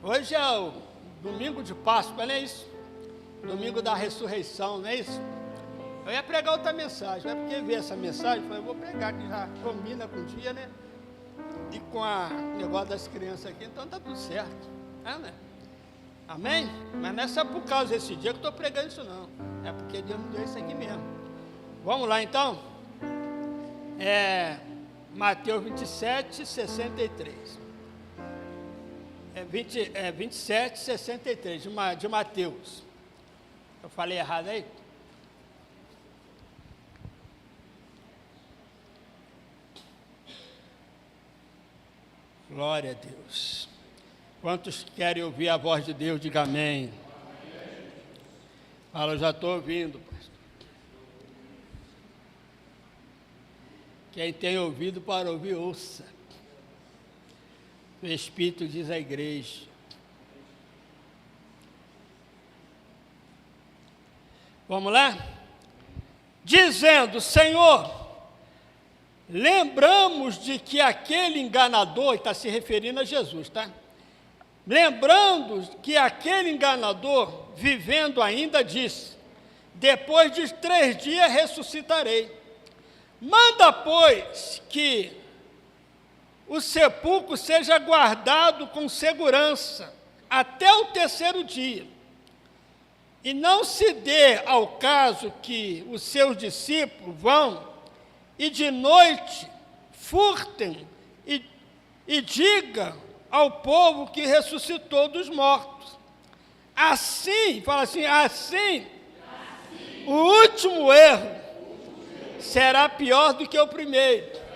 Hoje é o domingo de Páscoa, não é isso? Domingo da ressurreição, não é isso? Eu ia pregar outra mensagem, mas porque vi essa mensagem, eu falei, vou pregar, que já combina com o dia, né? E com o negócio das crianças aqui, então tá tudo certo, né? Amém? Mas não é só por causa desse dia que eu estou pregando isso não, é porque Deus me deu isso aqui mesmo. Vamos lá então? Mateus 27, 63. 27, 63, de Mateus. Eu falei errado aí? Glória a Deus. Quantos querem ouvir a voz de Deus, diga amém. Fala, eu já estou ouvindo, pastor. Quem tem ouvido para ouvir, ouça. O Espírito diz à igreja. Vamos lá? Dizendo, Senhor, lembramos de que aquele enganador, está se referindo a Jesus, tá? Lembrando que aquele enganador, vivendo ainda, disse, depois de 3 dias ressuscitarei. Manda, pois, que o sepulcro seja guardado com segurança até o 3º dia. E não se dê ao caso que os seus discípulos vão e de noite furtem e diga ao povo que ressuscitou dos mortos. Assim, fala assim, o último erro será pior do que o primeiro.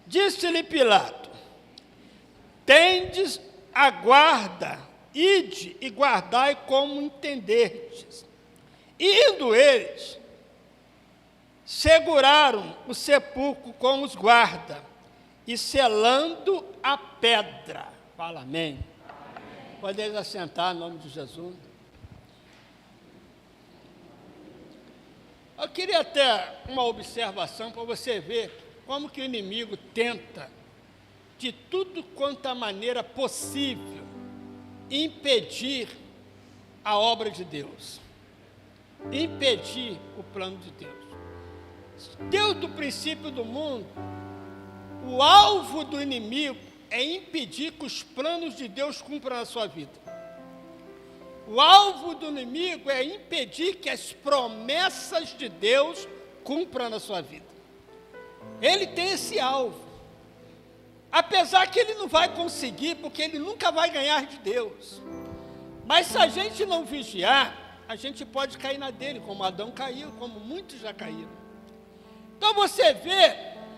Disse-lhe Pilato, tendes a guarda, ide e guardai como entenderdes. Indo eles, seguraram o sepulcro com os guardas, e selando a pedra. Fala amém. Podeis assentar em nome de Jesus. Eu queria até uma observação para você ver como que o inimigo tenta, de tudo quanto a maneira possível, impedir a obra de Deus, impedir o plano de Deus. Desde o princípio do mundo, o alvo do inimigo é impedir que os planos de Deus cumpram na sua vida. O alvo do inimigo é impedir que as promessas de Deus cumpram na sua vida. Ele tem esse alvo. Apesar que ele não vai conseguir, porque ele nunca vai ganhar de Deus. Mas se a gente não vigiar, a gente pode cair na dele, como Adão caiu, como muitos já caíram. Então você vê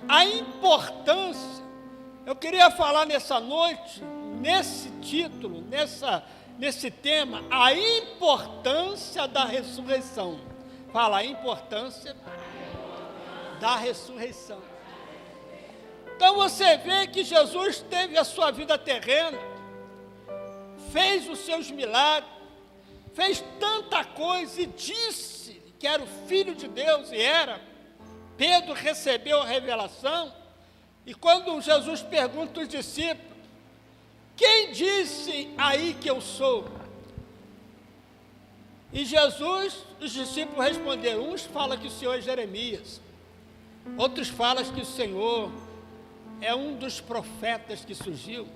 a importância, eu queria falar nessa noite, nesse título, nesse tema, a importância da ressurreição. Fala, a importância da ressurreição. Então você vê que Jesus teve a sua vida terrena, fez os seus milagres, fez tanta coisa e disse que era o Filho de Deus, e era. Pedro recebeu a revelação, e quando Jesus pergunta aos discípulos, quem disse aí que eu sou? E Jesus, os discípulos responderam, uns falam que o Senhor é Jeremias, outros falam que o Senhor é um dos profetas que surgiu.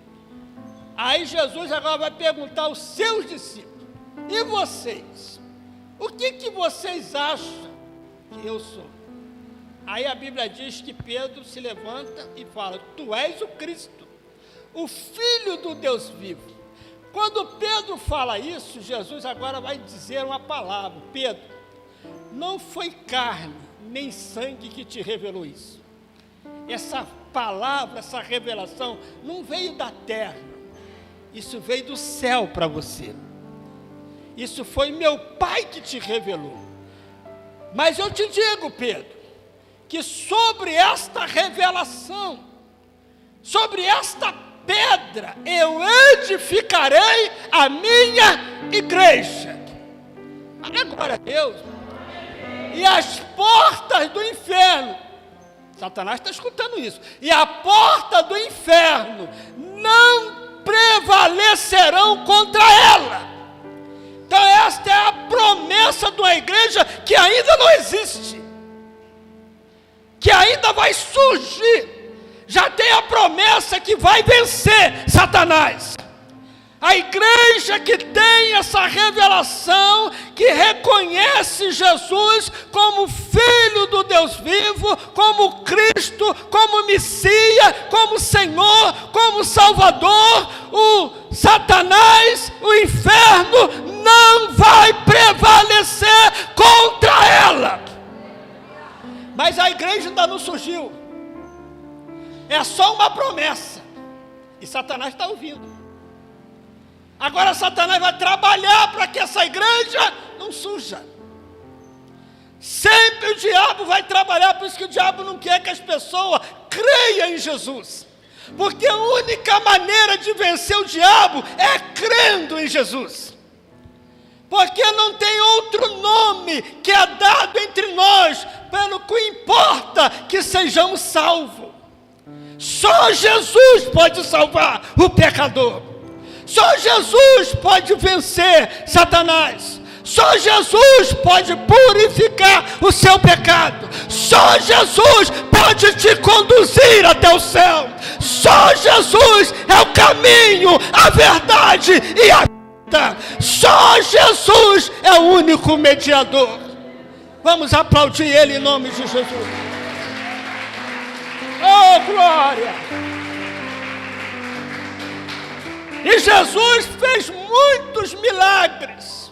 Aí Jesus agora vai perguntar aos seus discípulos, e vocês? O que vocês acham que eu sou? Aí a Bíblia diz que Pedro se levanta e fala, tu és o Cristo, o Filho do Deus vivo. Quando Pedro fala isso, Jesus agora vai dizer uma palavra, Pedro, não foi carne nem sangue que te revelou isso. Essa palavra, essa revelação, não veio da terra, isso veio do céu para você. Isso foi meu Pai que te revelou. Mas eu te digo, Pedro, que sobre esta revelação, sobre esta pedra, eu edificarei a minha igreja. Glória a Deus. E as portas do inferno Satanás está escutando isso. E a porta do inferno não prevalecerão contra ela. Então esta é a promessa de uma igreja que ainda não existe, que ainda vai surgir. Já tem a promessa que vai vencer Satanás. A igreja que tem essa revelação, que reconhece Jesus como Filho do Deus vivo, como Cristo, como Messias, como Senhor, como Salvador, o Satanás, o inferno, não vai prevalecer contra ela. Mas a igreja ainda não surgiu. É só uma promessa. E Satanás está ouvindo. Agora Satanás vai trabalhar para que essa igreja não surja. Sempre o diabo vai trabalhar, por isso que o diabo não quer que as pessoas creiam em Jesus. Porque a única maneira de vencer o diabo é crendo em Jesus. Porque não tem outro nome que é dado entre nós, pelo que importa que sejamos salvos. Só Jesus pode salvar o pecador. Só Jesus pode vencer Satanás. Só Jesus pode purificar o seu pecado. Só Jesus pode te conduzir até o céu. Só Jesus é o caminho, a verdade e a vida. Só Jesus é o único mediador. Vamos aplaudir Ele em nome de Jesus. Oh, glória! E Jesus fez muitos milagres,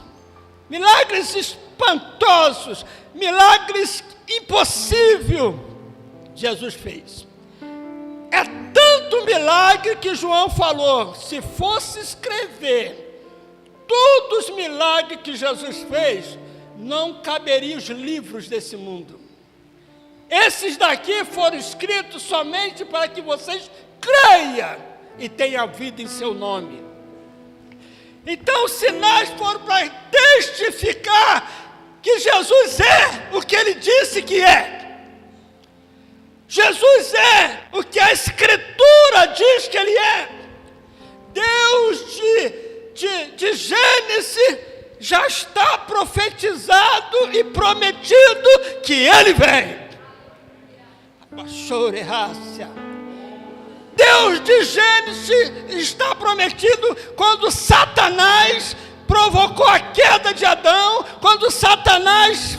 milagres espantosos, milagres impossíveis, Jesus fez. É tanto milagre que João falou, se fosse escrever todos os milagres que Jesus fez, não caberiam os livros desse mundo. Esses daqui foram escritos somente para que vocês creiam e tenha vida em seu nome. Então os sinais foram para testificar que Jesus é o que Ele disse que é. Jesus é o que a Escritura diz que Ele é. Deus de Gênesis já está profetizado e prometido que Ele vem. Deus de Gênesis está prometido quando Satanás provocou a queda de Adão, quando Satanás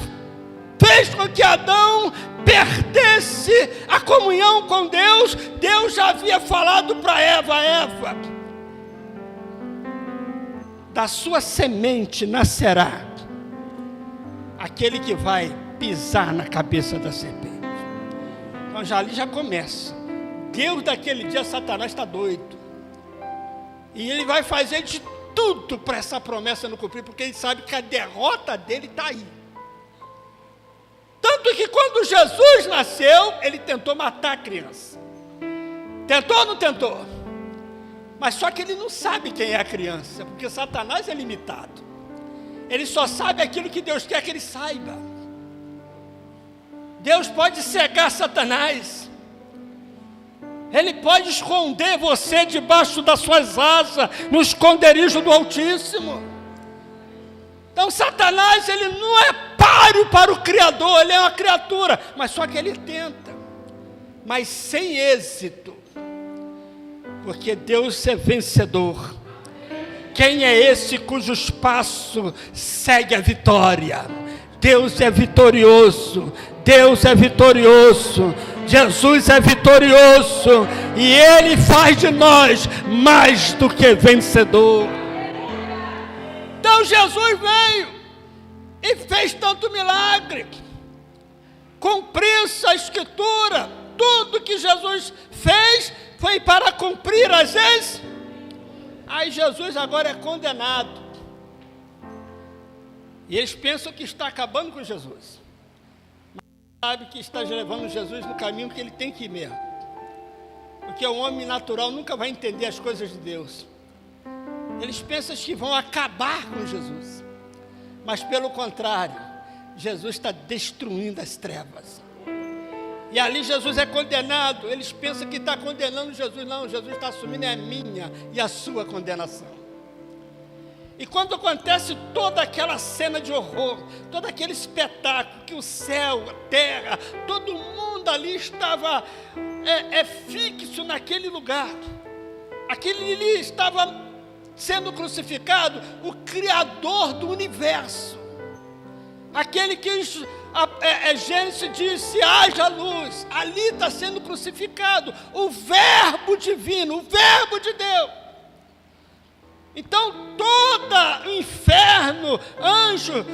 fez com que Adão perdesse a comunhão com Deus. Deus já havia falado para Eva, da sua semente nascerá aquele que vai pisar na cabeça da serpente. Então ali já começa. Deus daquele dia, Satanás está doido. E ele vai fazer de tudo para essa promessa não cumprir, porque ele sabe que a derrota dele está aí. Tanto que quando Jesus nasceu, ele tentou matar a criança. Tentou ou não tentou? Mas só que ele não sabe quem é a criança, porque Satanás é limitado. Ele só sabe aquilo que Deus quer que ele saiba. Deus pode cegar Satanás. Ele pode esconder você debaixo das suas asas, no esconderijo do Altíssimo. Então Satanás, ele não é páreo para o Criador, ele é uma criatura, mas só que ele tenta, mas sem êxito, porque Deus é vencedor. Quem é esse cujos passos segue a vitória? Deus é vitorioso, Deus é vitorioso, Jesus é vitorioso, e Ele faz de nós mais do que vencedor. Então Jesus veio e fez tanto milagre, cumpriu a Escritura. Tudo que Jesus fez foi para cumprir as leis. Aí Jesus agora é condenado. E eles pensam que está acabando com Jesus. Mas sabe que está levando Jesus no caminho que ele tem que ir mesmo. Porque o homem natural nunca vai entender as coisas de Deus. Eles pensam que vão acabar com Jesus. Mas pelo contrário, Jesus está destruindo as trevas. E ali Jesus é condenado. Eles pensam que está condenando Jesus. Não, Jesus está assumindo a minha e a sua condenação. E quando acontece toda aquela cena de horror, todo aquele espetáculo, que o céu, a terra, todo mundo ali estava fixo naquele lugar. Aquele ali estava sendo crucificado, o Criador do universo. Aquele que Gênesis disse, haja luz. Ali está sendo crucificado o Verbo divino, o Verbo de Deus. Então, todo o inferno, anjo,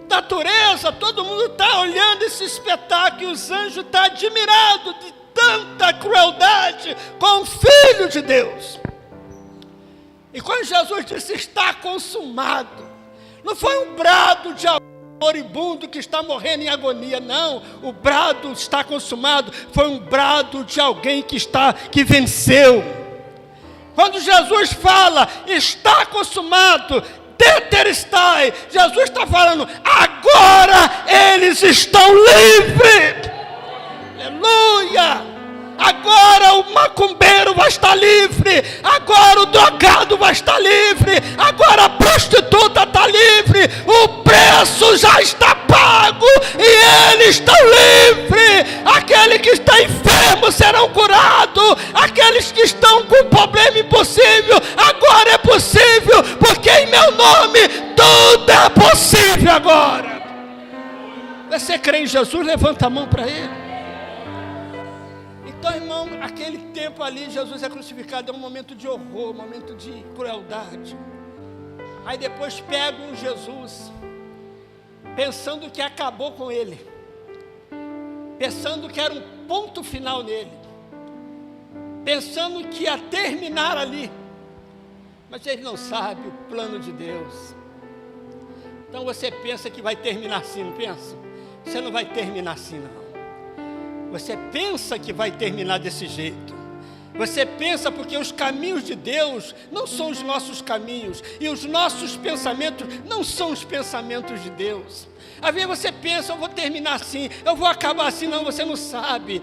natureza, todo mundo está olhando esse espetáculo e os anjos estão admirados de tanta crueldade com o Filho de Deus. E quando Jesus disse, está consumado, não foi um brado de moribundo que está morrendo em agonia, não. O brado está consumado foi um brado de alguém que venceu. Quando Jesus fala, está consumado, tetelestai, Jesus está falando, agora eles estão livres. Aleluia! Agora o macumbeiro vai estar livre, agora o drogado vai estar livre, agora a prostituta está livre, o preço já está pago e eles estão livres. Aqueles que estão enfermos serão curados, aqueles que estão com problema impossível, agora é possível, porque em meu nome tudo é possível agora. Você crê em Jesus? Levanta a mão para Ele. Então, irmão, aquele tempo ali, Jesus é crucificado, é um momento de horror, um momento de crueldade. Aí depois pegam Jesus, pensando que acabou com ele, pensando que era um ponto final nele, pensando que ia terminar ali, mas ele não sabe o plano de Deus. Então você pensa que vai terminar assim, não pensa? Você não vai terminar assim, não. Você pensa que vai terminar desse jeito. Você pensa porque os caminhos de Deus não são os nossos caminhos. E os nossos pensamentos não são os pensamentos de Deus. Às vezes você pensa, eu vou terminar assim, eu vou acabar assim. Não, você não sabe.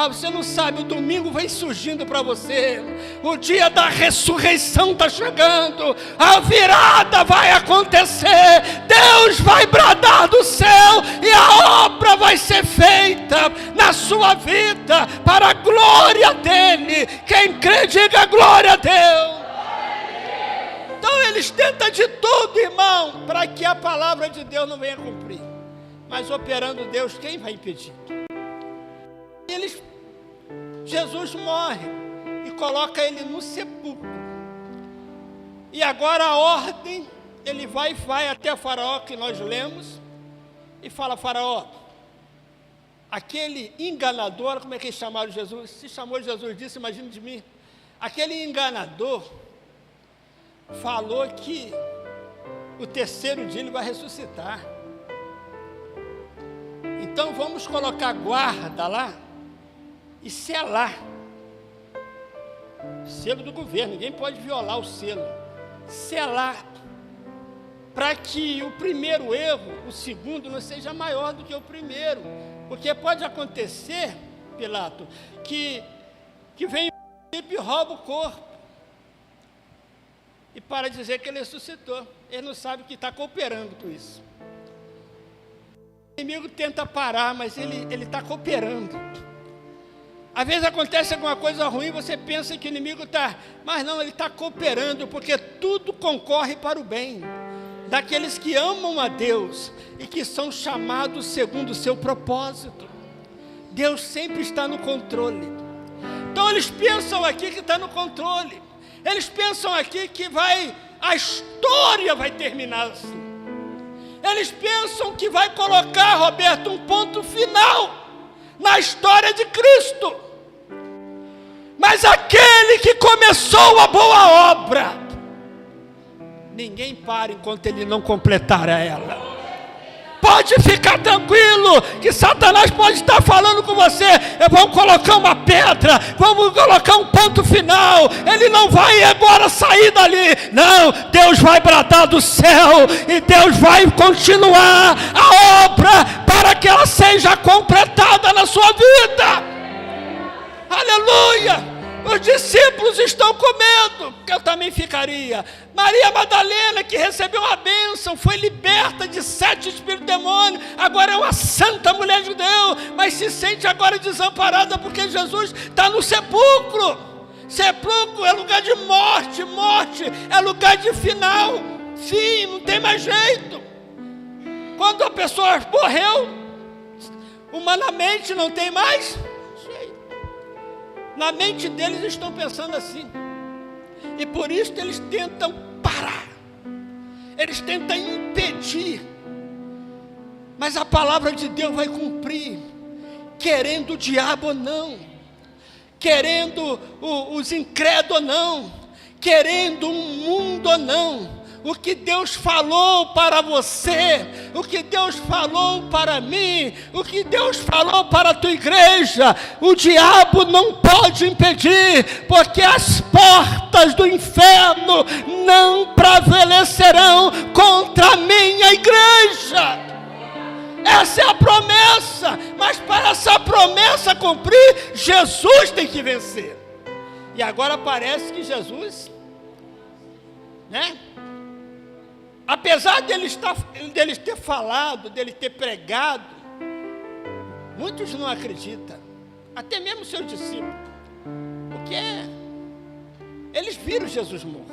Você não sabe, o domingo vem surgindo para você. O dia da ressurreição está chegando. A virada vai acontecer. Deus vai bradar do céu e a obra vai ser feita na sua vida para a glória dele. Quem crê, diga glória a Deus. Então eles tentam de tudo, irmão, para que a palavra de Deus não venha cumprir. Mas operando Deus, quem vai impedir? Jesus morre e coloca ele no sepulcro. E agora a ordem, ele vai até Faraó, que nós lemos, e fala, Faraó, aquele enganador, como é que eles chamaram Jesus? Se chamou Jesus disso, imagina de mim. Aquele enganador falou que o terceiro dia ele vai ressuscitar. Então vamos colocar guarda lá e selar. Selo do governo, ninguém pode violar o selo. Selar. Para que o primeiro erro, o segundo, não seja maior do que o primeiro. Porque pode acontecer, Pilato, que vem o e rouba o corpo. E para dizer que ele ressuscitou. Ele não sabe que está cooperando com isso. O inimigo tenta parar, mas ele está cooperando. Às vezes acontece alguma coisa ruim, você pensa que o inimigo está... Mas não, ele está cooperando, porque tudo concorre para o bem. Daqueles que amam a Deus e que são chamados segundo o seu propósito. Deus sempre está no controle. Então eles pensam aqui que está no controle. Eles pensam aqui que a história vai terminar assim. Eles pensam que vai colocar, Roberto, um ponto final na história de Cristo. Mas aquele que começou a boa obra, ninguém para enquanto ele não completar ela. Pode ficar tranquilo, que Satanás pode estar falando com você, vamos colocar uma pedra, vamos colocar um ponto final, ele não vai agora sair dali. Não, Deus vai bradar do céu, e Deus vai continuar a obra, para que ela seja completada na sua vida. também ficaria. Maria Madalena, que recebeu a bênção, foi liberta de 7 espíritos demônios, agora é uma santa mulher de Deus, mas se sente agora desamparada porque Jesus está no sepulcro. Sepulcro é lugar de morte, morte é lugar de final, fim, não tem mais jeito. Quando a pessoa morreu, humanamente não tem mais jeito. Na mente deles estão pensando assim. E por isso eles tentam parar. Eles tentam impedir. Mas a palavra de Deus vai cumprir. Querendo o diabo ou não. Querendo os incrédulos ou não. Querendo o mundo ou não. O que Deus falou para você, o que Deus falou para mim, o que Deus falou para a tua igreja, o diabo não pode impedir, porque as portas do inferno não prevalecerão contra a minha igreja. Essa é a promessa, mas para essa promessa cumprir, Jesus tem que vencer. E agora parece que Jesus, né? Apesar dele ter falado, dele ter pregado, muitos não acreditam, até mesmo seus discípulos, porque eles viram Jesus morto,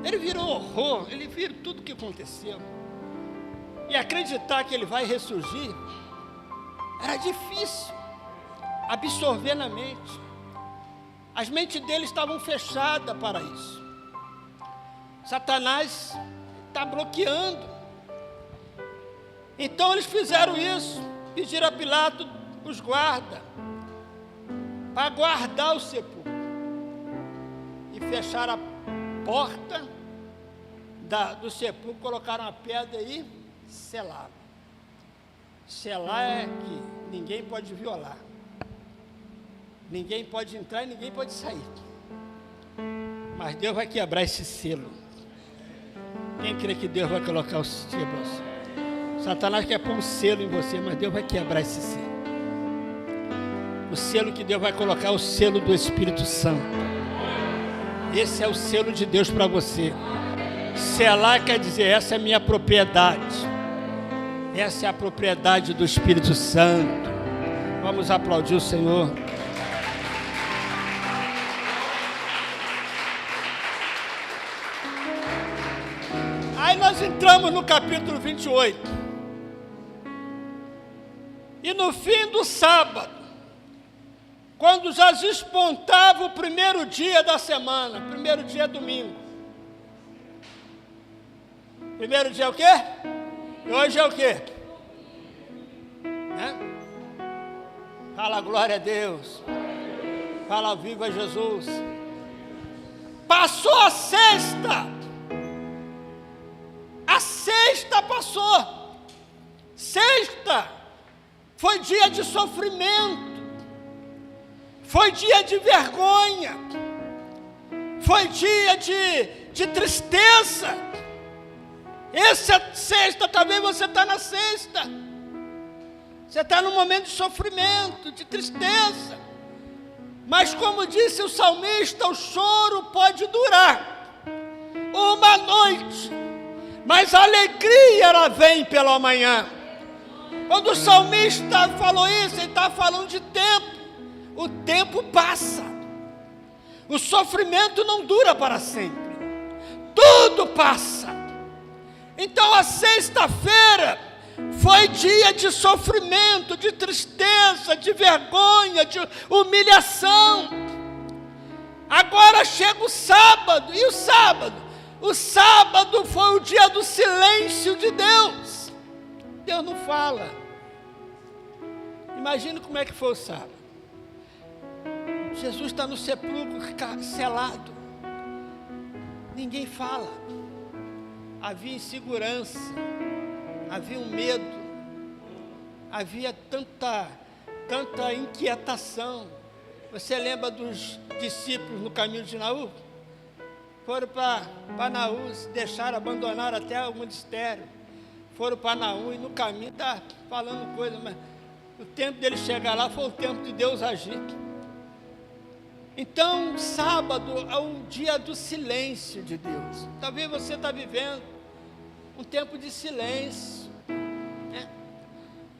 eles viram horror, eles viram tudo o que aconteceu, e acreditar que ele vai ressurgir, era difícil absorver na mente, as mentes deles estavam fechadas para isso. Satanás está bloqueando. Então eles fizeram isso, pediram a Pilatos os guarda, para guardar o sepulcro, e fecharam a porta do sepulcro, colocaram a pedra e selaram. Selar é que ninguém pode violar, ninguém pode entrar e ninguém pode sair, mas Deus vai quebrar esse selo. Quem crê que Deus vai colocar o selo? Satanás quer pôr um selo em você, mas Deus vai quebrar esse selo. O selo que Deus vai colocar é o selo do Espírito Santo. Esse é o selo de Deus para você. Selar quer dizer, essa é minha propriedade. Essa é a propriedade do Espírito Santo. Vamos aplaudir o Senhor. Aí nós entramos no capítulo 28. E no fim do sábado, quando já despontava o primeiro dia da semana, primeiro dia é domingo. Primeiro dia é o quê? E hoje é o quê? Né? Fala glória a Deus. Fala viva Jesus. Passou a sexta. A sexta passou. Sexta foi dia de sofrimento, foi dia de vergonha, foi dia de tristeza. Essa sexta também você está na sexta. Você está num momento de sofrimento, de tristeza. Mas como disse o salmista, o choro pode durar uma noite, mas a alegria ela vem pela manhã. Quando o salmista falou isso, ele está falando de tempo. O tempo passa. O sofrimento não dura para sempre. Tudo passa. Então a sexta-feira foi dia de sofrimento, de tristeza, de vergonha, de humilhação. Agora chega o sábado. E o sábado? O sábado foi o dia do silêncio de Deus. Deus não fala. Imagina como é que foi o sábado. Jesus está no sepulcro selado. Ninguém fala. Havia insegurança, havia um medo, havia tanta inquietação. Você lembra dos discípulos no caminho de Naú? Foram para Naú, abandonaram até o ministério. Foram para Naú e no caminho está falando coisa, mas o tempo dele chegar lá foi o tempo de Deus agir. Então, sábado é um dia do silêncio de Deus. Talvez você está vivendo um tempo de silêncio.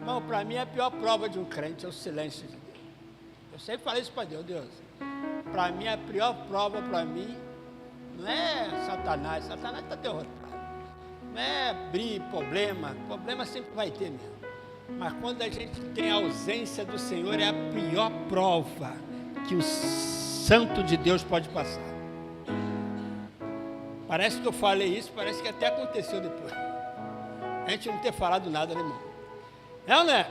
Irmão, para mim a pior prova de um crente é o silêncio de Deus. Eu sempre falei isso para Deus, para mim a pior prova para mim não é Satanás está derrotado. Não é briga, problema sempre vai ter mesmo. Mas quando a gente tem a ausência do Senhor, é a pior prova que o Santo de Deus pode passar. Parece que eu falei isso, parece que até aconteceu depois. A gente não ter falado nada, né, irmão? É ou não é?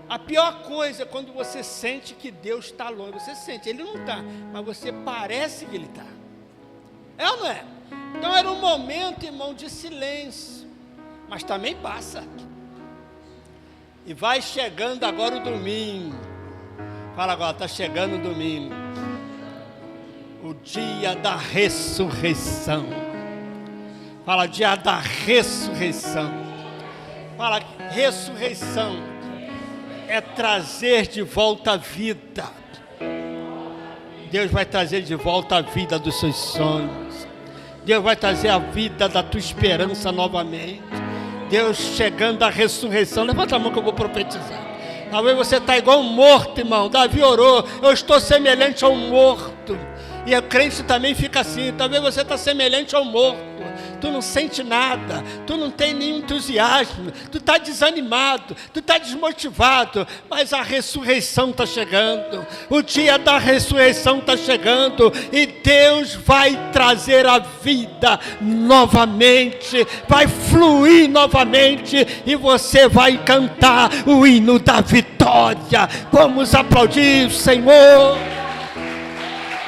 A pior coisa é quando você sente que Deus está longe. Você sente, Ele não está, mas você parece que Ele está. É ou não é? Então era um momento, irmão, de silêncio. Mas também passa. E vai chegando agora o domingo. Fala agora, está chegando o domingo. O dia da ressurreição. Fala, dia da ressurreição. Fala, ressurreição é trazer de volta a vida. Deus vai trazer de volta a vida dos seus sonhos. Deus vai trazer a vida da tua esperança novamente. Deus chegando à ressurreição. Levanta a mão que eu vou profetizar. Talvez você está igual um morto, irmão. Davi orou, eu estou semelhante a um morto. E a crente também fica assim. Talvez você está semelhante a um morto. Tu não sente nada, tu não tem nenhum entusiasmo, tu está desanimado, tu está desmotivado, mas a ressurreição está chegando, o dia da ressurreição está chegando, e Deus vai trazer a vida novamente, vai fluir novamente, e você vai cantar o hino da vitória. Vamos aplaudir o Senhor.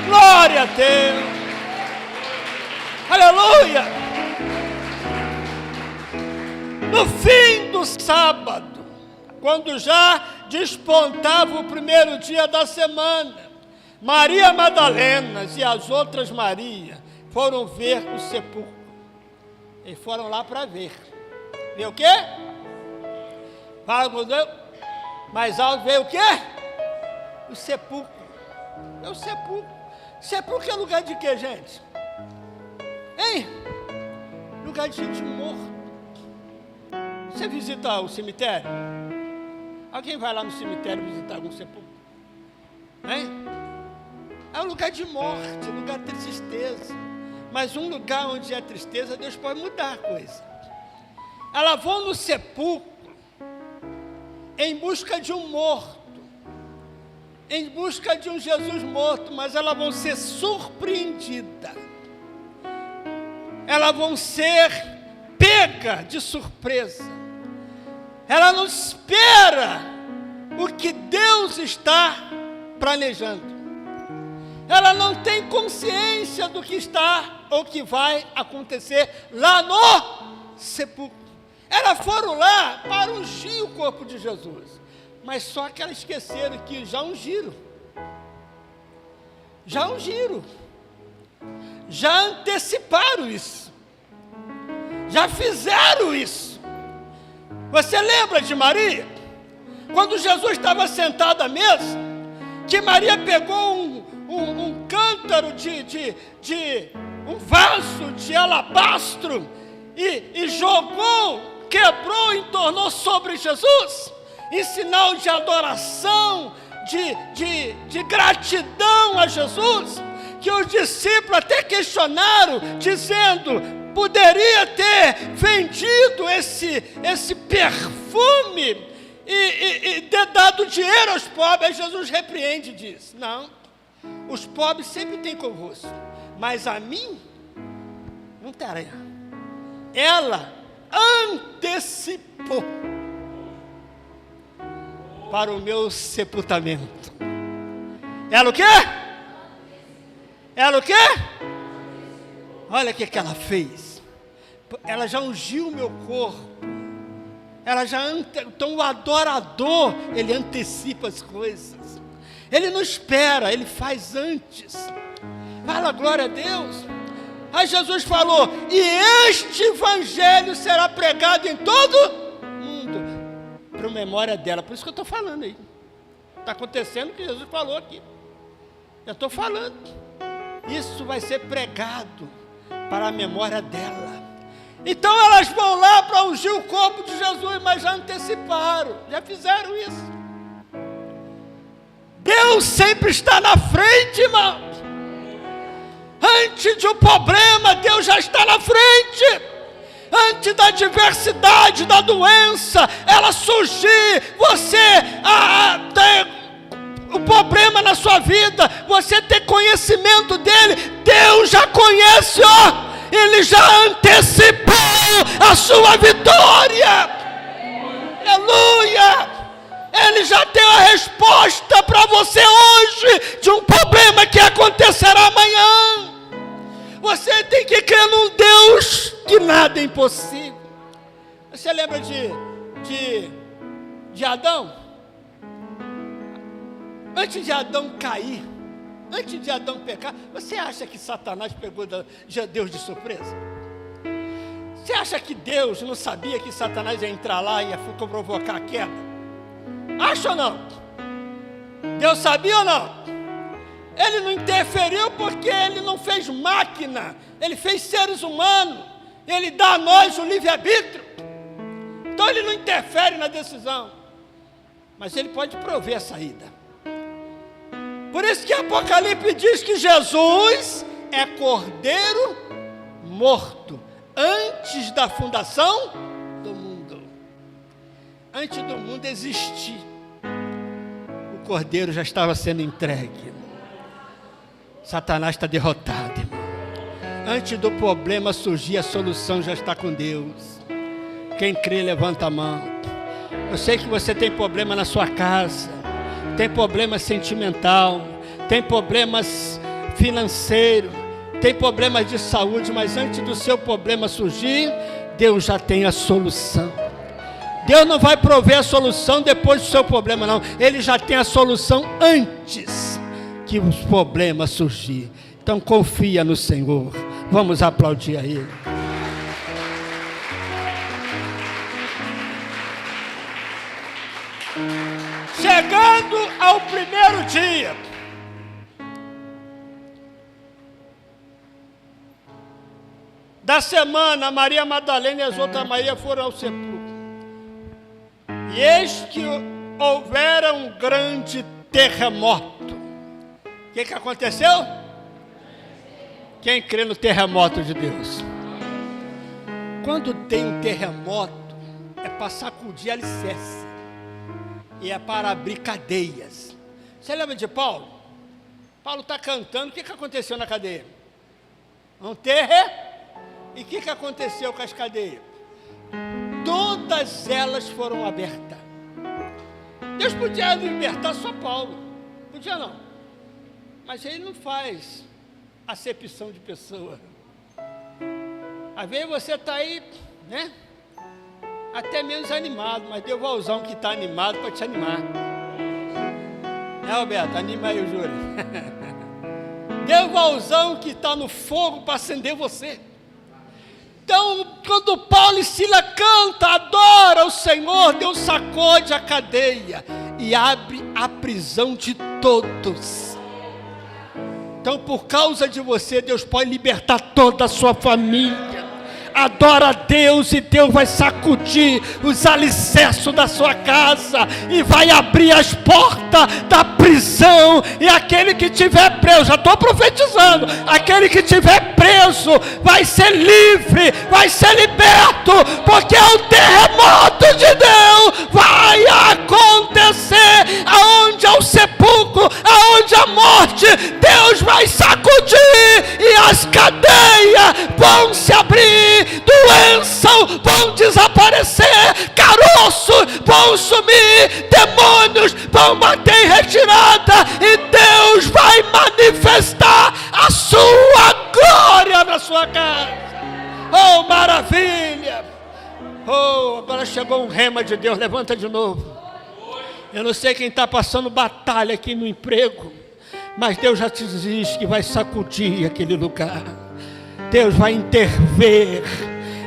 Glória a Deus. Aleluia. No fim do sábado, quando já despontava o primeiro dia da semana, Maria Madalena e as outras Maria foram ver o sepulcro. E foram lá para ver. Ver o quê? Fala com Deus. Mais alto, ver o quê? O sepulcro. É o sepulcro. Sepulcro é lugar de quê, gente? Hein? Lugar de gente morta. Você visita o cemitério? Alguém vai lá no cemitério visitar algum sepulcro? Hein? É um lugar de morte, um lugar de tristeza. Mas um lugar onde é tristeza, Deus pode mudar a coisa. Elas vão no sepulcro em busca de um morto, em busca de um Jesus morto, mas elas vão ser surpreendidas. Elas vão ser pegas de surpresa. Ela não espera o que Deus está planejando. Ela não tem consciência do que está ou que vai acontecer lá no sepulcro. Elas foram lá para ungir o corpo de Jesus, mas só que elas esqueceram que já ungiram. Já ungiram. Já anteciparam isso. Já fizeram isso. Você lembra de Maria? Quando Jesus estava sentado à mesa, que Maria pegou um cântaro um vaso de alabastro e jogou, quebrou e entornou sobre Jesus, em sinal de adoração, de gratidão a Jesus, que os discípulos até questionaram, dizendo: poderia ter vendido esse perfume e ter dado dinheiro aos pobres. Aí Jesus repreende e diz: não, os pobres sempre têm convosco, mas a mim não terá. Ela antecipou para o meu sepultamento. Ela o quê? Ela o quê? Olha o que ela fez. Ela já ungiu o meu corpo. Então o adorador, ele antecipa as coisas. Ele não espera, ele faz antes. Fala glória a Deus. Aí Jesus falou: e este evangelho será pregado em todo mundo, para memória dela. Por isso que eu estou falando aí. Está acontecendo o que Jesus falou aqui. Eu estou falando. Isso vai ser pregado para a memória dela. Então elas vão lá para ungir o corpo de Jesus, mas já anteciparam, já fizeram isso. Deus sempre está na frente, irmão. Antes de um problema, Deus já está na frente. Antes da adversidade, da doença, ela surgir, você tem o problema na sua vida, você tem conhecimento dele, Deus já conhece, Ele já antecipou a sua vitória. Aleluia! Ele já tem a resposta para você hoje de um problema que acontecerá amanhã. Você tem que crer num Deus que nada é impossível. Você lembra de Adão? Antes de Adão cair, antes de Adão pecar, você acha que Satanás pegou Deus de surpresa? Você acha que Deus não sabia que Satanás ia entrar lá e ia provocar a queda? Acha ou não? Deus sabia ou não? Ele não interferiu porque ele não fez máquina, ele fez seres humanos, ele dá a nós o livre-arbítrio. Então ele não interfere na decisão, mas ele pode prover a saída. Por isso que Apocalipse diz que Jesus é cordeiro morto antes da fundação do mundo. Antes do mundo existir, o cordeiro já estava sendo entregue. Satanás está derrotado, irmão. Antes do problema surgir, a solução já está com Deus. Quem crê, levanta a mão. Eu sei que você tem problema na sua casa, tem problema sentimental, tem problemas financeiros, tem problemas de saúde, mas antes do seu problema surgir, Deus já tem a solução. Deus não vai prover a solução depois do seu problema, não. Ele já tem a solução antes que os problemas surgir. Então confia no Senhor. Vamos aplaudir a Ele. Chegando ao primeiro dia, da semana, Maria Madalena e as outras Maria foram ao sepulcro. E eis que houvera um grande terremoto. O que aconteceu? Quem crê no terremoto de Deus? Quando tem um terremoto, é para sacudir alicerce. E é para abrir cadeias. Você lembra de Paulo? Paulo está cantando, o que aconteceu na cadeia? Um terremoto. E o que aconteceu com as cadeias? Todas elas foram abertas. Deus podia libertar só Paulo. Podia não. Mas ele não faz acepção de pessoa. Às vezes você está aí, né? Até menos animado, mas Deus vai usar um que está animado para te animar. Né, Roberto? Anima aí o Júlio. Deus vai usar um que está no fogo para acender você. Então, quando Paulo e Sila canta, adora o Senhor, Deus sacode a cadeia e abre a prisão de todos. Então, por causa de você, Deus pode libertar toda a sua família. Adora a Deus e Deus vai sacudir os alicerces da sua casa e vai abrir as portas da prisão. E aquele que estiver preso, já estou profetizando, aquele que estiver preso vai ser livre, vai ser liberto, porque o terremoto de Deus vai acontecer. Aonde há o sepulcro, aonde há morte, Deus vai sacudir e as cadeias vão se abrir. Doenças vão desaparecer, caroços vão sumir, demônios vão bater em retirada e Deus vai manifestar a sua glória na sua casa. Oh, maravilha! Oh, agora chegou um rema de Deus, levanta de novo. Eu não sei quem está passando batalha aqui no emprego, mas Deus já te diz que vai sacudir aquele lugar. Deus vai intervir,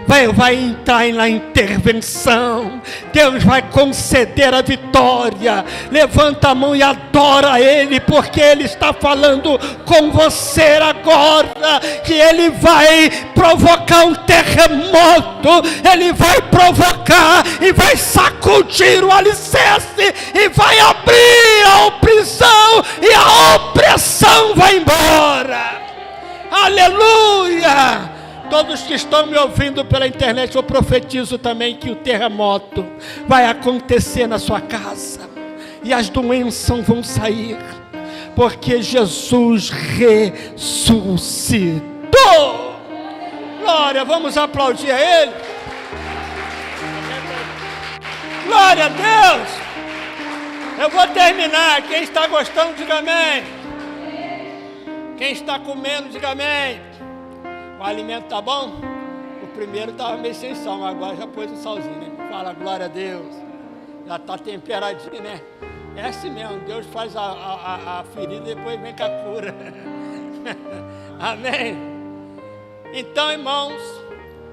vai entrar na intervenção. Deus vai conceder a vitória. Levanta a mão e adora Ele, porque Ele está falando com você agora, que Ele vai provocar um terremoto, Ele vai provocar e vai sacudir o alicerce e vai abrir a prisão e a opressão vai embora. Aleluia! Todos que estão me ouvindo pela internet, eu profetizo também que o terremoto vai acontecer na sua casa e as doenças vão sair, porque Jesus ressuscitou. Glória, vamos aplaudir a Ele. Glória a Deus. Eu vou terminar. Quem está gostando, diga amém. Quem está comendo, diga amém. O alimento está bom? O primeiro estava meio sem sal, mas agora já pôs o salzinho, né? Fala, glória a Deus. Já está temperadinho, né? É assim mesmo, Deus faz a ferida e depois vem com a cura. Amém? Então, irmãos,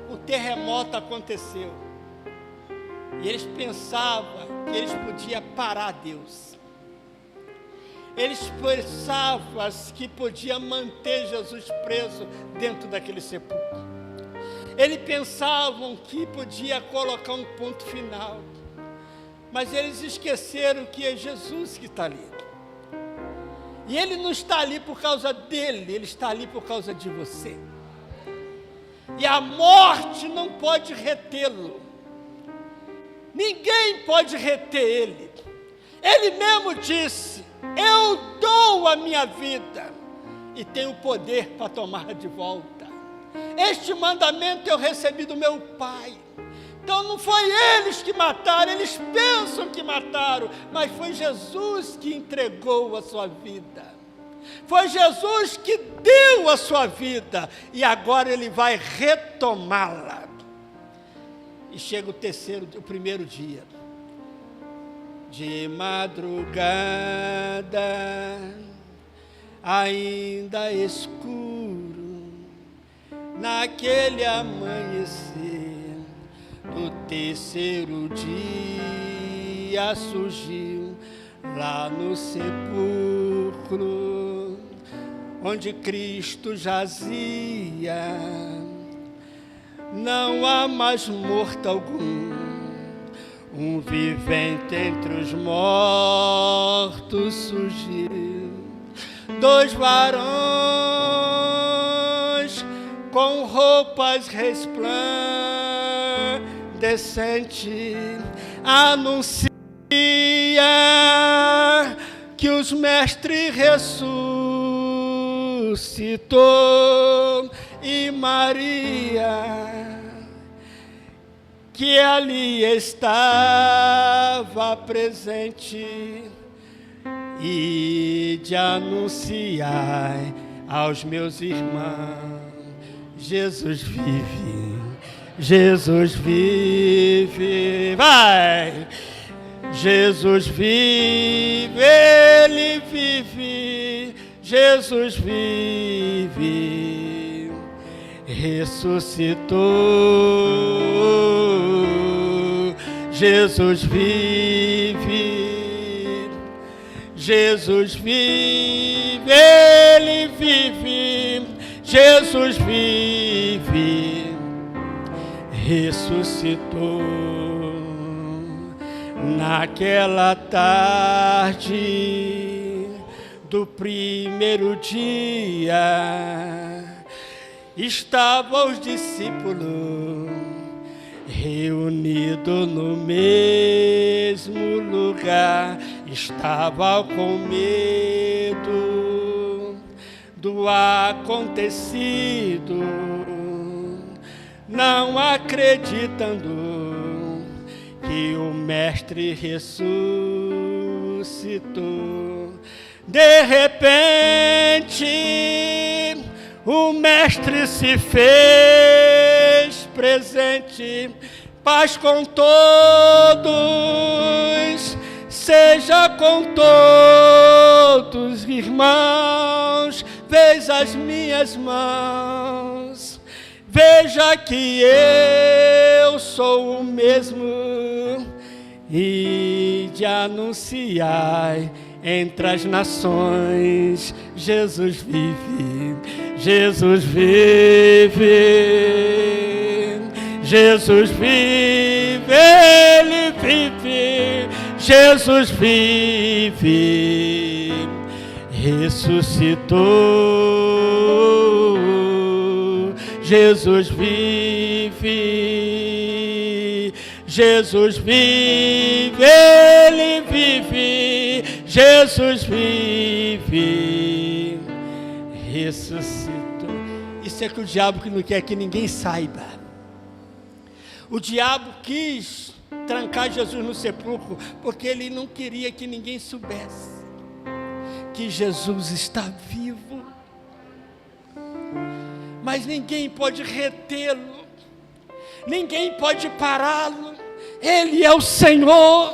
o terremoto aconteceu. E eles pensavam que eles podiam parar Deus. Eles pensavam que podiam manter Jesus preso dentro daquele sepulcro. Eles pensavam que podia colocar um ponto final. Mas eles esqueceram que é Jesus que está ali. E Ele não está ali por causa dele, Ele está ali por causa de você. E a morte não pode retê-lo. Ninguém pode reter Ele. Ele mesmo disse: eu dou a minha vida e tenho o poder para tomar de volta. Este mandamento eu recebi do meu Pai. Então não foi eles que mataram, eles pensam que mataram, mas foi Jesus que entregou a sua vida. Foi Jesus que deu a sua vida e agora Ele vai retomá-la. E chega o primeiro dia. De madrugada, ainda escuro, naquele amanhecer, do terceiro dia surgiu lá no sepulcro, onde Cristo jazia, não há mais morto algum. Um vivente entre os mortos surgiu, 2 varões com roupas resplandecentes anuncia que os mestres ressuscitou e Maria, que ali estava presente, e de anunciar aos meus irmãos: Jesus vive, Jesus vive, vai! Jesus vive, Ele vive, Jesus vive, ressuscitou, Jesus vive, Jesus vive, Ele vive, Jesus vive, ressuscitou. Naquela tarde do primeiro dia, estavam os discípulos reunidos no mesmo lugar, estavam com medo do acontecido, não acreditando que o Mestre ressuscitou. De repente, o Mestre se fez presente. Paz com todos, seja com todos, irmãos. Veja as minhas mãos, veja que eu sou o mesmo, e de anunciar entre as nações, Jesus vive, Jesus vive, Jesus vive, Ele vive, Jesus vive, ressuscitou, Jesus vive, Jesus vive, Ele vive, Jesus vive, ressuscitou. Isso é que o diabo não quer que ninguém saiba. O diabo quis trancar Jesus no sepulcro, porque ele não queria que ninguém soubesse que Jesus está vivo. Mas ninguém pode retê-lo, ninguém pode pará-lo. Ele é o Senhor,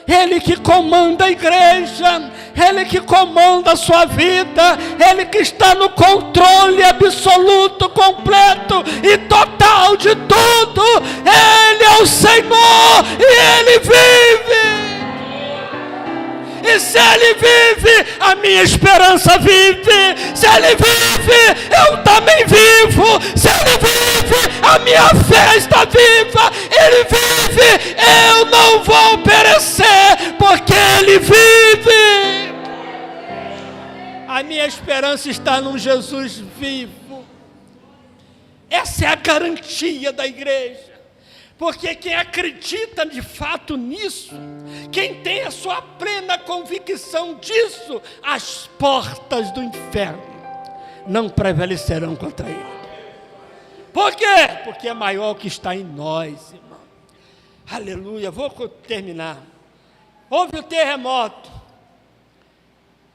Ele que comanda a igreja, Ele que comanda a sua vida, Ele que está no controle absoluto, completo e total de tudo. Ele é o Senhor e Ele vive. E se Ele vive, a minha esperança vive. Se Ele vive, eu também vivo. Se Ele vive, a minha fé está viva. Ele vive, eu não vou perecer, porque Ele vive. A minha esperança está num Jesus vivo. Essa é a garantia da igreja. Porque quem acredita de fato nisso, quem tem a sua plena convicção disso, as portas do inferno não prevalecerão contra ele. Por quê? Porque é maior o que está em nós, irmão. Aleluia, vou terminar. Houve o terremoto,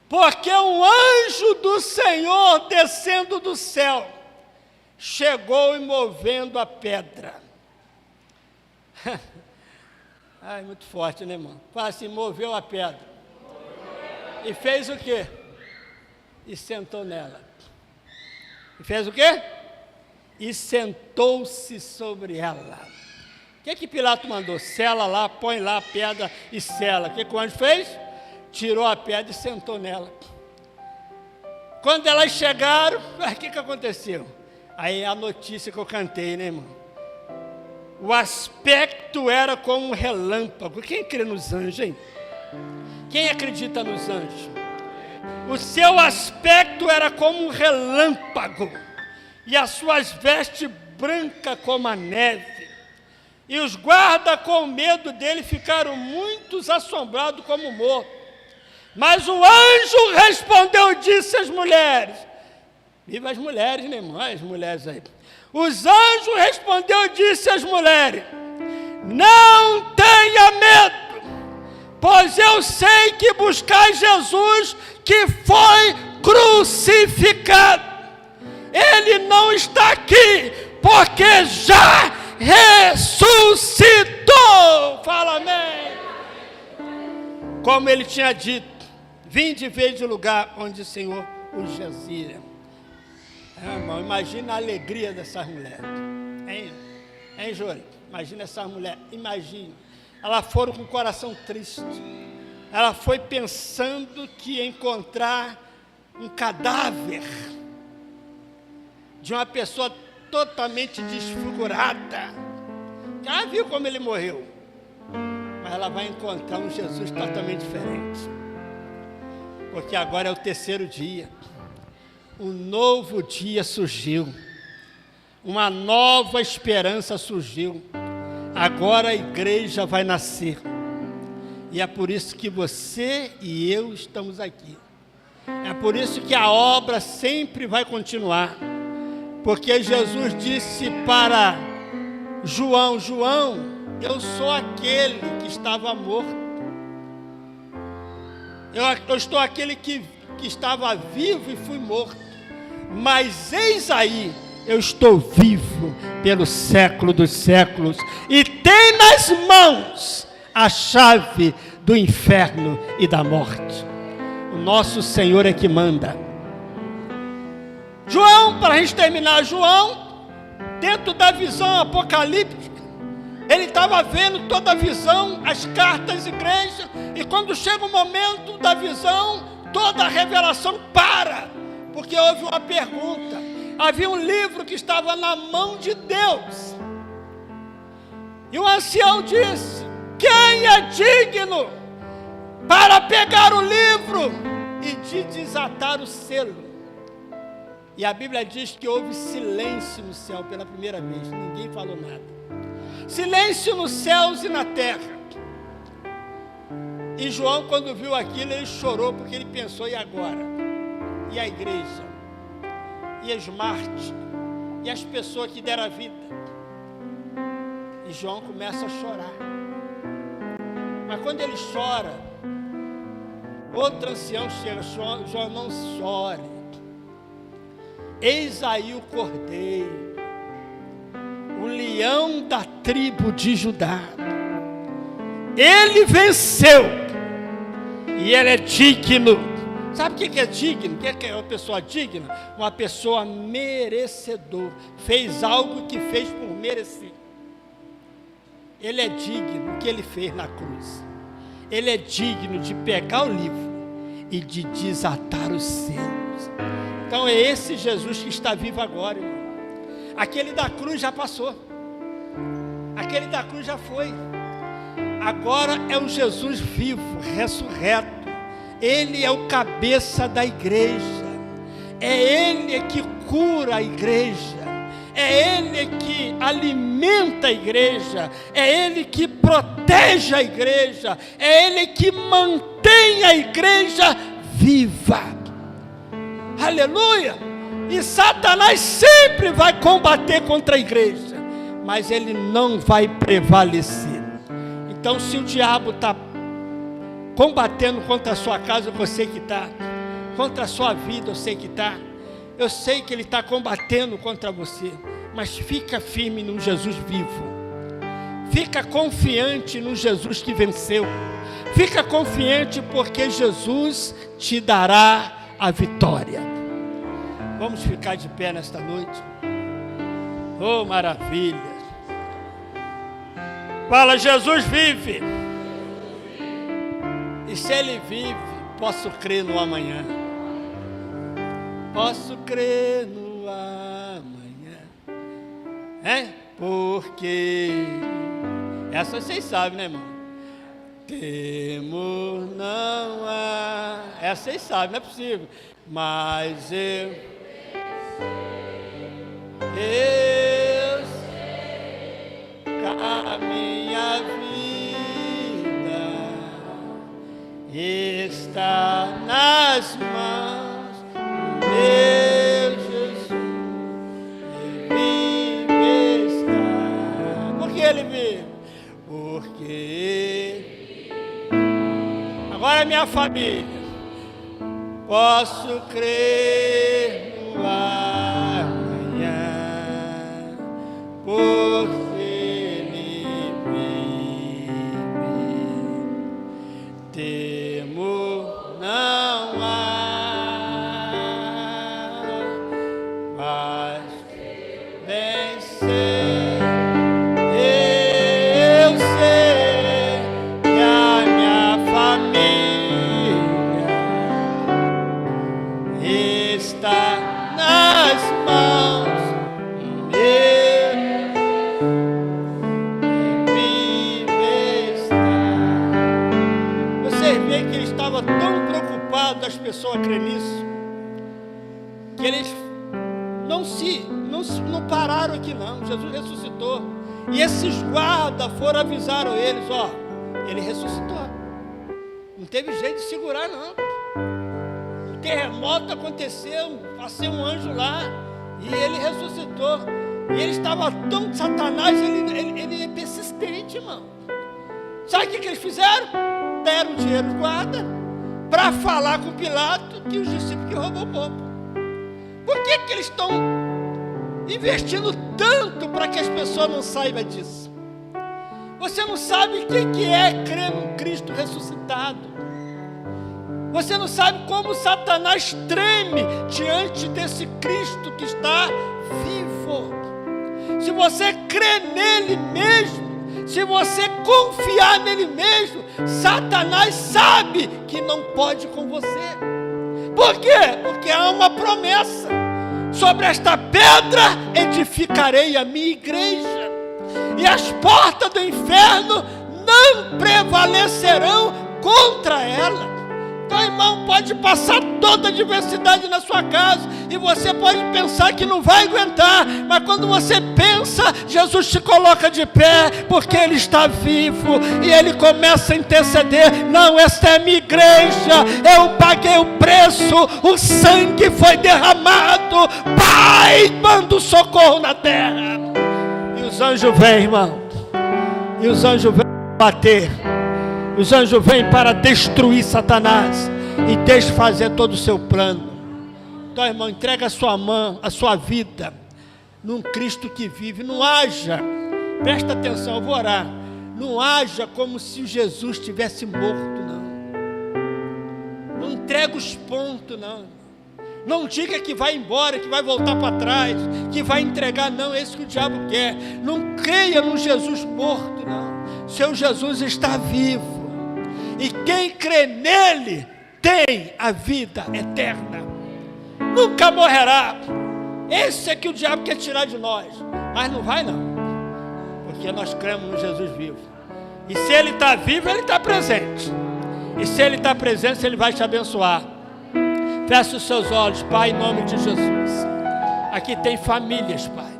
porque um anjo do Senhor descendo do céu, chegou e movendo a pedra. Ai, muito forte, né, irmão? Fala assim, moveu a pedra. E fez o quê? E sentou nela. E fez o quê? E sentou-se sobre ela. O que Pilato mandou? Sela lá, põe lá a pedra e sela. O que o anjo fez? Tirou a pedra e sentou nela. Quando elas chegaram, o que aconteceu? Aí a notícia que eu cantei, né, irmão? O aspecto era como um relâmpago. Quem crê nos anjos, hein? Quem acredita nos anjos? O seu aspecto era como um relâmpago, e as suas vestes brancas como a neve. E os guardas, com medo dele, ficaram muitos assombrados como morto. Mas o anjo respondeu e disse às mulheres: viva as mulheres, né, irmão? As mulheres aí. Os anjos respondeu e disse às mulheres: não tenha medo, pois eu sei que buscais Jesus que foi crucificado. Ele não está aqui, porque já ressuscitou. Fala amém. Como ele tinha dito, vinde e veja o lugar onde o Senhor os jazia. Irmão, imagina a alegria dessas mulheres. Hein, Júlio? Imagina essas mulheres, imagina. Elas foram com o coração triste. Ela foi pensando que ia encontrar um cadáver de uma pessoa totalmente desfigurada. Já viu como ele morreu. Mas ela vai encontrar um Jesus totalmente diferente. Porque agora é o terceiro dia. Um novo dia surgiu, uma nova esperança surgiu. Agora a igreja vai nascer, e é por isso que você e eu estamos aqui. É por isso que a obra sempre vai continuar, porque Jesus disse para João: João, eu sou aquele que estava morto, eu estou aquele que estava vivo e fui morto. Mas eis aí, eu estou vivo pelo século dos séculos, e tem nas mãos a chave do inferno e da morte. O nosso Senhor é que manda. João, para a gente terminar, João dentro da visão apocalíptica, ele estava vendo toda a visão, as cartas às igrejas, e quando chega o momento da visão, toda a revelação para, porque houve uma pergunta. Havia um livro que estava na mão de Deus, e o ancião disse: quem é digno para pegar o livro e de desatar o selo? E a Bíblia diz que houve silêncio no céu pela primeira vez, ninguém falou nada. Silêncio nos céus e na terra. E João, quando viu aquilo, ele chorou, porque ele pensou: e agora? E a igreja? E os mártires? E as pessoas que deram a vida? E João começa a chorar. Mas quando ele chora, outro ancião chega: João, não chore. Eis aí o cordeiro, o leão da tribo de Judá. Ele venceu, e ele é digno. Sabe o que é digno? O que é uma pessoa digna? Uma pessoa merecedor. Fez algo que fez por merecer. Ele é digno do que ele fez na cruz. Ele é digno de pegar o livro e de desatar os selos. Então é esse Jesus que está vivo agora, irmão. Aquele da cruz já passou. Aquele da cruz já foi. Agora é o Jesus vivo, ressurreto. Ele é o cabeça da igreja. É Ele que cura a igreja. É Ele que alimenta a igreja. É Ele que protege a igreja. É Ele que mantém a igreja viva. Aleluia! E Satanás sempre vai combater contra a igreja, mas ele não vai prevalecer. Então, se o diabo está combatendo contra a sua casa, eu sei que está. Contra a sua vida, eu sei que está. Eu sei que ele está combatendo contra você. Mas fica firme no Jesus vivo. Fica confiante no Jesus que venceu. Fica confiante, porque Jesus te dará a vitória. Vamos ficar de pé nesta noite. Oh, maravilha. Fala: Jesus vive. E se Ele vive, posso crer no amanhã. Posso crer no amanhã. Porque essa vocês sabem, né, irmão? Temor não há. Essa vocês sabem, não é possível. Mas eu sei que a minha vida está nas mãos do meu Jesus. Ele vive está. Por que Ele vive? Porque agora é minha família. Posso crer no amanhã, porque Ele vive. Temor não há, mas vencer. Eu sei que a minha família está nas mãos dele. Vive está. Você vê que ele estava tão preocupado das pessoas crerem nisso, que eles não pararam aqui não. Jesus ressuscitou. E esses guardas foram avisar eles: ó, ele ressuscitou. Não teve jeito de segurar não. Terremoto aconteceu, passei um anjo lá e ele ressuscitou. E ele estava tão Satanás, ele é persistente, irmão. Sabe o que eles fizeram? Deram o dinheiro de guarda para falar com Pilato que os discípulos que roubou o povo. Por que eles estão investindo tanto para que as pessoas não saibam disso? Você não sabe o que é crer num Cristo ressuscitado. Você não sabe como Satanás treme diante desse Cristo que está vivo. se você crê nele mesmo, se você confiar nele mesmo, Satanás sabe que não pode com você. Por quê? Porque há uma promessa: sobre esta pedra edificarei a minha igreja, e as portas do inferno não prevalecerão contra ela. Então, irmão, pode passar toda a adversidade na sua casa, e você pode pensar que não vai aguentar, mas quando você pensa, Jesus te coloca de pé, porque Ele está vivo, e Ele começa a interceder. Não, esta é a minha igreja, eu paguei o preço, o sangue foi derramado. Pai, manda o socorro na terra. E os anjos vêm, irmão, e os anjos vêm bater. Os anjos vêm para destruir Satanás e desfazer todo o seu plano. Então, irmão, entrega a sua mão, a sua vida num Cristo que vive. Não haja, presta atenção, eu vou orar. Não haja como se Jesus estivesse morto, não. Não entrega os pontos, não. Não diga que vai embora, que vai voltar para trás, que vai entregar, não. É isso que o diabo quer. Não creia num Jesus morto, não. Seu Jesus está vivo. E quem crê nele tem a vida eterna, nunca morrerá. Esse é que o diabo quer tirar de nós, mas não vai não, porque nós cremos no Jesus vivo. E se ele está vivo, ele está presente. E se ele está presente, ele vai te abençoar. Feche os seus olhos, Pai, em nome de Jesus. Aqui tem famílias, Pai,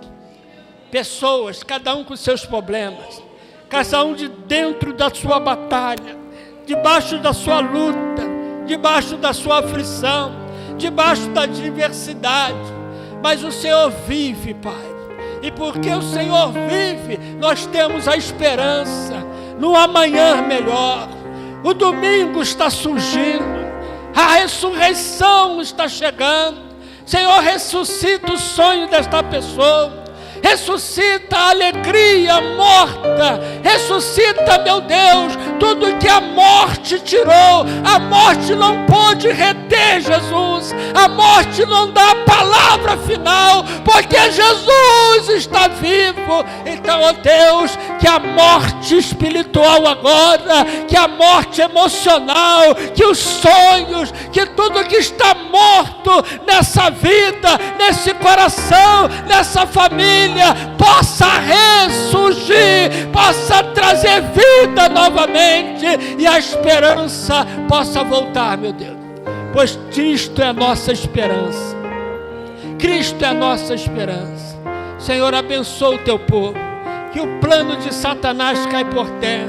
pessoas, cada um com seus problemas, cada um de dentro da sua batalha, debaixo da sua luta, debaixo da sua aflição, debaixo da adversidade, mas o Senhor vive, Pai, e porque o Senhor vive, nós temos a esperança no amanhã melhor. O domingo está surgindo, a ressurreição está chegando. Senhor, ressuscita o sonho desta pessoa, ressuscita a alegria morta, ressuscita, meu Deus, tudo que a morte tirou. A morte não pôde reter Jesus, a morte não dá a palavra final, porque Jesus está vivo. Então, ó Deus, que a morte espiritual agora, que a morte emocional, que os sonhos, que tudo que está morto nessa vida, nesse coração, nessa família, possa ressurgir, possa trazer vida novamente, e a esperança possa voltar, meu Deus, pois Cristo é a nossa esperança. Cristo é a nossa esperança. Senhor, abençoa o teu povo, que o plano de Satanás cai por terra,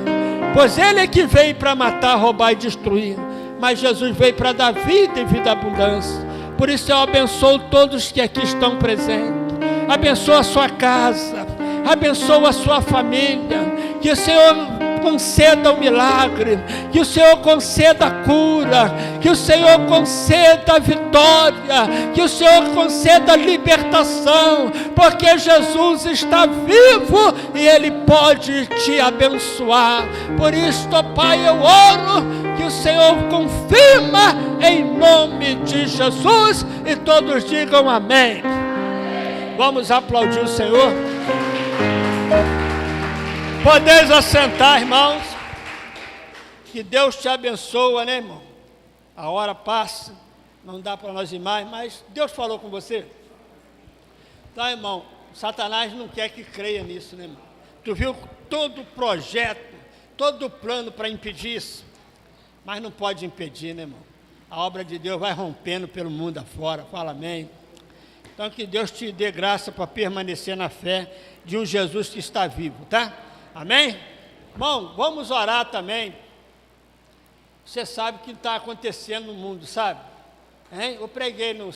pois ele é que veio para matar, roubar e destruir, mas Jesus veio para dar vida e vida abundância. Por isso eu abençoo todos que aqui estão presentes. Abençoa a sua casa, abençoa a sua família, que o Senhor conceda o milagre, que o Senhor conceda a cura, que o Senhor conceda a vitória, que o Senhor conceda a libertação, porque Jesus está vivo e Ele pode te abençoar. Por isso, ó Pai, eu oro que o Senhor confirma em nome de Jesus, e todos digam amém. Vamos aplaudir o Senhor. Podeis assentar, irmãos. Que Deus te abençoe, né, irmão? A hora passa, não dá para nós ir mais, mas Deus falou com você. Tá, irmão? Satanás não quer que creia nisso, né, irmão? Tu viu todo o projeto, todo o plano para impedir isso, mas não pode impedir, né, irmão? A obra de Deus vai rompendo pelo mundo afora. Fala amém. Então, que Deus te dê graça para permanecer na fé de um Jesus que está vivo, tá? Amém? Irmão, vamos orar também. Você sabe o que está acontecendo no mundo, sabe? Hein? Eu preguei no